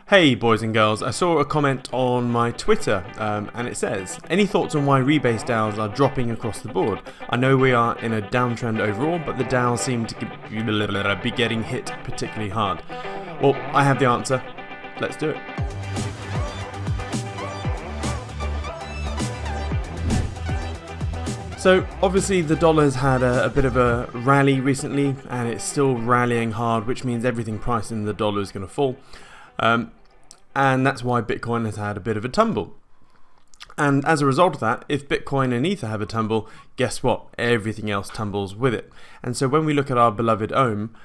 Hey boys and girls, I saw a comment on my Twitter and it says, any thoughts on why rebase DAOs are dropping across the board? I know we are in a downtrend overall, but the DAOs seem to be getting hit particularly hard. Well, I have the answer. Let's do it. So obviously the dollar's had a bit of a rally recently and it's still rallying hard, which means everything priced in the dollar is going to fall. And that's why Bitcoin has had a bit of a tumble. And as a result of that, if Bitcoin and Ether have a tumble, guess what? Everything else tumbles with it. And so when we look at our beloved Ohm,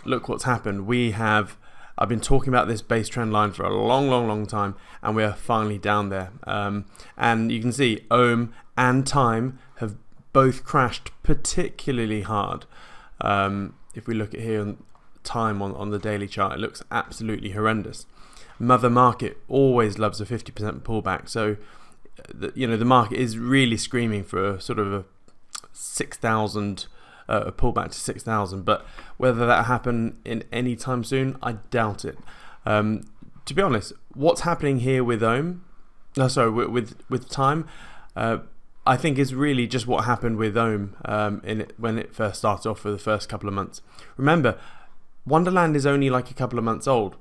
look what's happened. I've been talking about this base trend line for a long time, and we are finally down there. And you can see Ohm and Time have both crashed particularly hard. If we look at here, Time on the daily chart, it looks absolutely horrendous. Mother market always loves a 50% pullback, so the market is really screaming for a sort of a 6,000 a pullback to 6,000, but whether that happen in any time soon, I doubt it. To be honest, what's happening here with with Time, I think is really just what happened with Ohm when it first started off for the first couple of months. Remember, Wonderland is only like a couple of months old.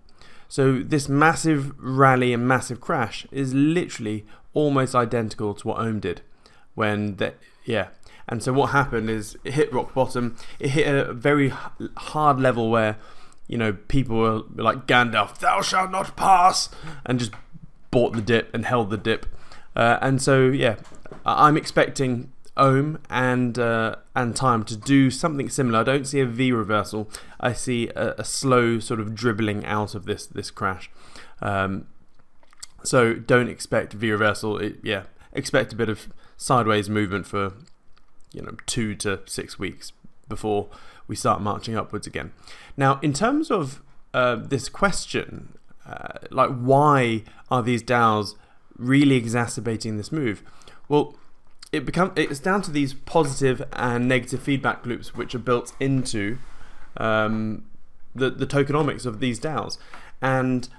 So this massive rally and massive crash is literally almost identical to what Ohm did. And so what happened is it hit rock bottom. It hit a very hard level where, people were like, Gandalf, thou shalt not pass, and just bought the dip and held the dip. And so, I'm expecting Ohm and Time to do something similar. I don't see a V reversal. I see a slow sort of dribbling out of this crash. So don't expect V reversal. Expect a bit of sideways movement for 2 to 6 weeks before we start marching upwards again. Now, in terms of this question, like why are these DAOs really exacerbating this move? Well, it's down to these positive and negative feedback loops which are built into the tokenomics of these DAOs, and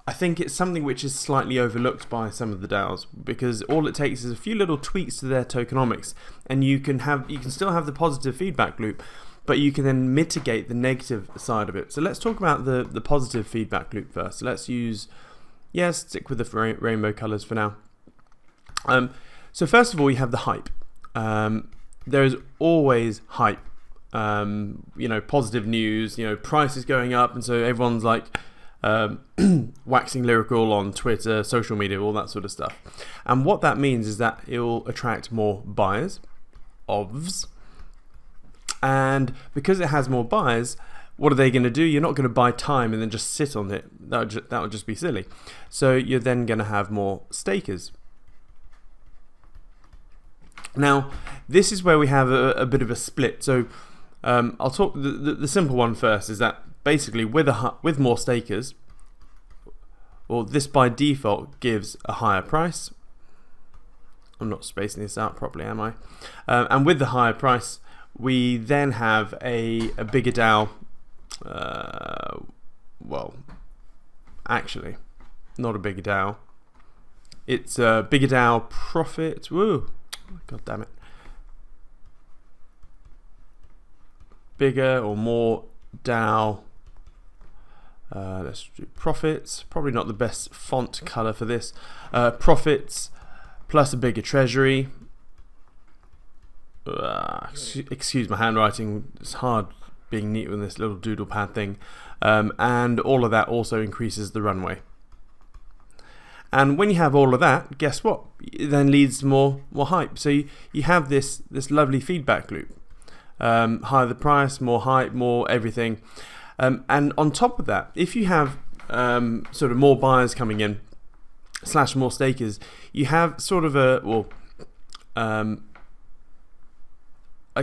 I think it's something which is slightly overlooked by some of the DAOs, because all it takes is a few little tweaks to their tokenomics, and you can still have the positive feedback loop, but you can then mitigate the negative side of it. So let's talk about the positive feedback loop first. So let's stick with the rainbow colors for now. So first of all, you have the hype. There is always hype. Positive news. Prices going up, and so everyone's like waxing lyrical on Twitter, social media, all that sort of stuff. And what that means is that it will attract more buyers, and because it has more buyers, what are they going to do? You're not going to buy Time and then just sit on it. That would just be silly. So you're then going to have more stakers. Now, this is where we have a bit of a split. So I'll talk the simple one first. Is that basically with more stakers, well, this by default gives a higher price. I'm not spacing this out properly, am I? And with the higher price, we then have a bigger DAO. Well, actually, not a bigger DAO. It's a bigger DAO profit. Woo! God damn it. Bigger or more DAO. Let's do profits. Probably not the best font color for this. Profits plus a bigger treasury. Excuse my handwriting. It's hard being neat with this little doodle pad thing. And all of that also increases the runway. And when you have all of that, guess what? It then leads to more hype. So you have this lovely feedback loop. Higher the price, more hype, more everything. And on top of that, if you have sort of more buyers coming in, / more stakers, you have sort of I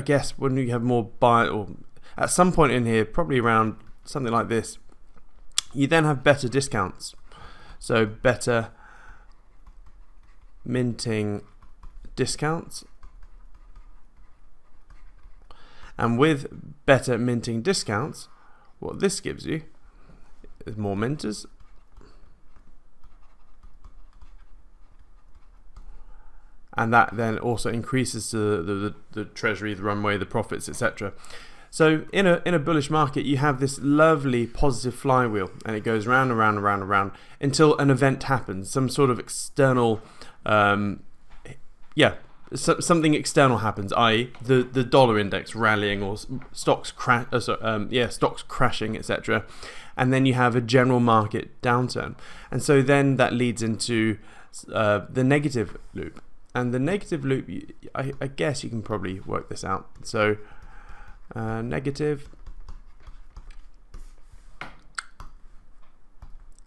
guess when you have more buyers, or at some point in here, probably around something like this, you then have better discounts. So better minting discounts. And with better minting discounts, what this gives you is more minters and that then also increases the treasury, the runway, the profits, etc. So in a bullish market, you have this lovely positive flywheel, and it goes round and round and round and round until an event happens, some sort of external, something external happens, i.e., the dollar index rallying or stocks crashing, etc. And then you have a general market downturn, and so then that leads into the negative loop. And the negative loop, I guess you can probably work this out. So negative,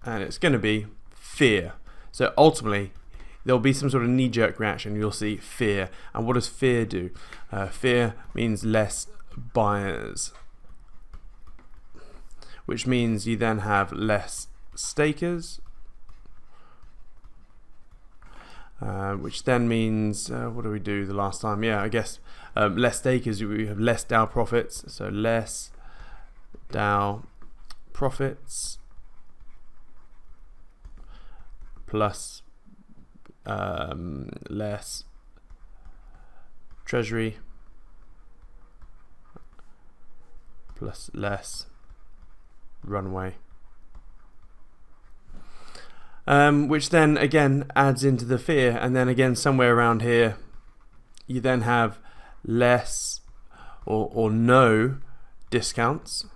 and it's going to be fear. So ultimately there'll be some sort of knee-jerk reaction. You'll see fear. And what does fear do? Fear means less buyers, which means you then have less stakers, which then means, what do we do the last time? Yeah, I guess less stakers, we have less DAO profits. So less DAO profits plus less treasury plus less runway. Which then again adds into the fear, and then again somewhere around here you then have less or no discounts.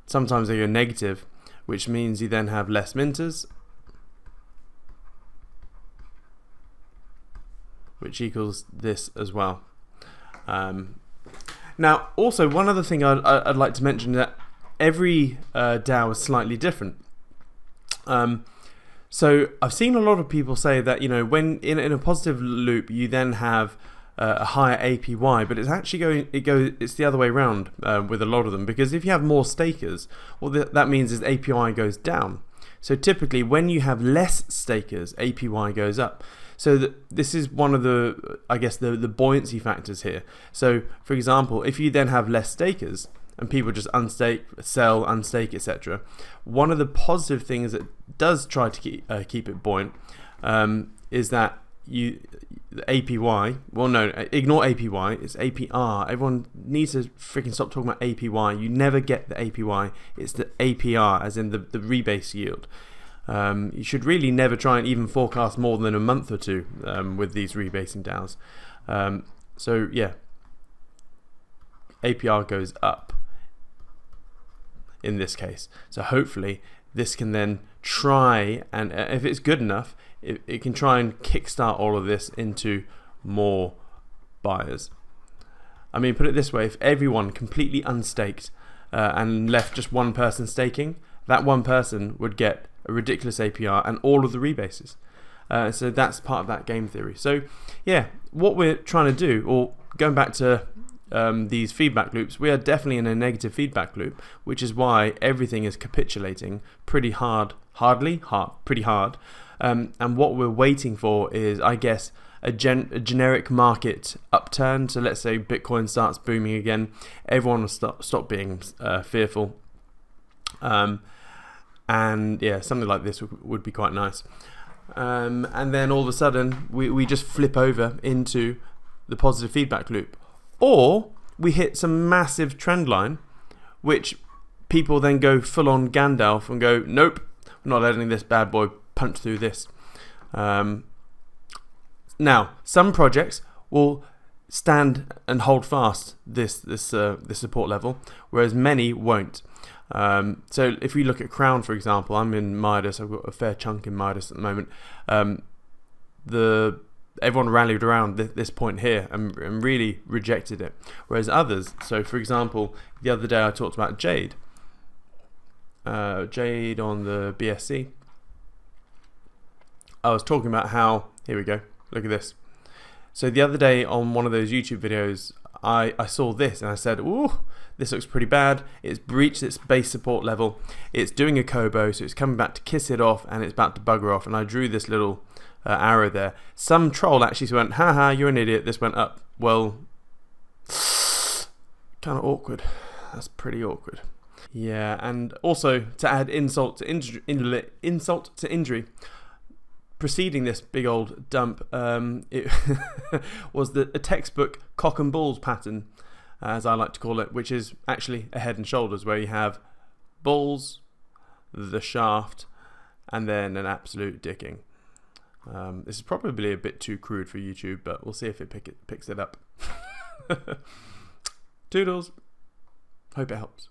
Sometimes they go negative, which means you then have less minters, which equals this as well. Now also one other thing I'd like to mention, that every DAO is slightly different. So I've seen a lot of people say that, you know, when in a positive loop you then have a higher APY, but it's actually it's the other way around with a lot of them, because if you have more stakers, what that means is APY goes down. So typically when you have less stakers, APY goes up. So this is one of the, I guess, the buoyancy factors here. So for example, if you then have less stakers and people just unstake, sell, unstake, etc., one of the positive things that does try to keep it buoyant is that the APY, well no, ignore APY, it's APR. Everyone needs to freaking stop talking about APY. You never get the APY, it's the APR, as in the rebase yield. You should really never try and even forecast more than a month or two with these rebasing DAOs. So yeah, APR goes up in this case. So hopefully this can then try, and if it's good enough, it can try and kickstart all of this into more buyers. I mean, put it this way, if everyone completely unstaked and left just one person staking, that one person would get a ridiculous APR and all of the rebases. So that's part of that game theory. So yeah, what we're trying to do, or going back to these feedback loops, we are definitely in a negative feedback loop, which is why everything is capitulating pretty hard. And what we're waiting for is, I guess, a generic market upturn. So let's say Bitcoin starts booming again, everyone will stop being fearful. And yeah, something like this would be quite nice. And then all of a sudden we just flip over into the positive feedback loop, or we hit some massive trend line, which people then go full on Gandalf and go, nope, we're not letting this bad boy punch through this. Now some projects will stand and hold fast this support level, whereas many won't. So if we look at Crown, for example, I'm in Midas, I've got a fair chunk in Midas at the moment. Everyone rallied around this point here and really rejected it, whereas others, so for example, the other day I talked about Jade on the BSC. I was talking about how, here we go, look at this. So the other day on one of those YouTube videos, I saw this and I said, ooh, this looks pretty bad. It's breached its base support level. It's doing a Kobo, so it's coming back to kiss it off and it's about to bugger off. And I drew this little arrow there. Some troll actually went, haha, you're an idiot, this went up. Well, kind of awkward. That's pretty awkward. Yeah, and also to add insult to injury, preceding this big old dump, it was a textbook cock and balls pattern, as I like to call it, which is actually a head and shoulders, where you have balls, the shaft, and then an absolute dicking. This is probably a bit too crude for YouTube, but we'll see if it picks it up. Toodles. Hope it helps.